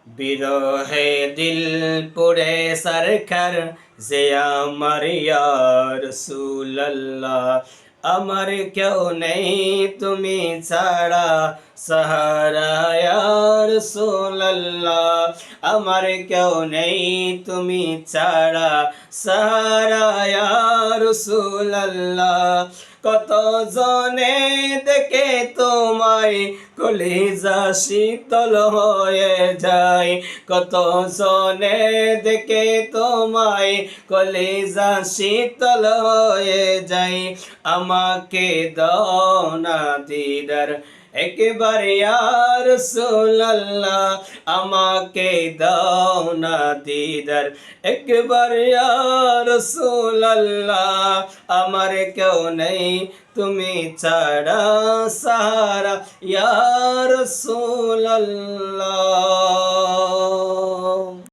বিরহে দিল পুড়ে সরখর যে আমার ইয়া রাসূলুল্লাহ আমার কেউ নেই তুমি ছাড়া সাহারা ইয়া রাসূলুল্লাহ আমার কেউ নেই তুমি ছাড়া সাহারা ইয়া রাসূলুল্লাহ কত জনে দেখে তোমায় কলিজা শীতল হয়ে যায় কত জনে দেখে তোমায় কলিজা শীতল হয়ে যায় আমাকে দাও না দিদার একবার ইয়া রাসূলুল্লাহ আমাকে দাও না দিদার একবার ইয়া রাসূলুল্লাহ আমার কেউ নেই তুমি ছাড়া সাহারা ইয়া রাসূলুল্লাহ।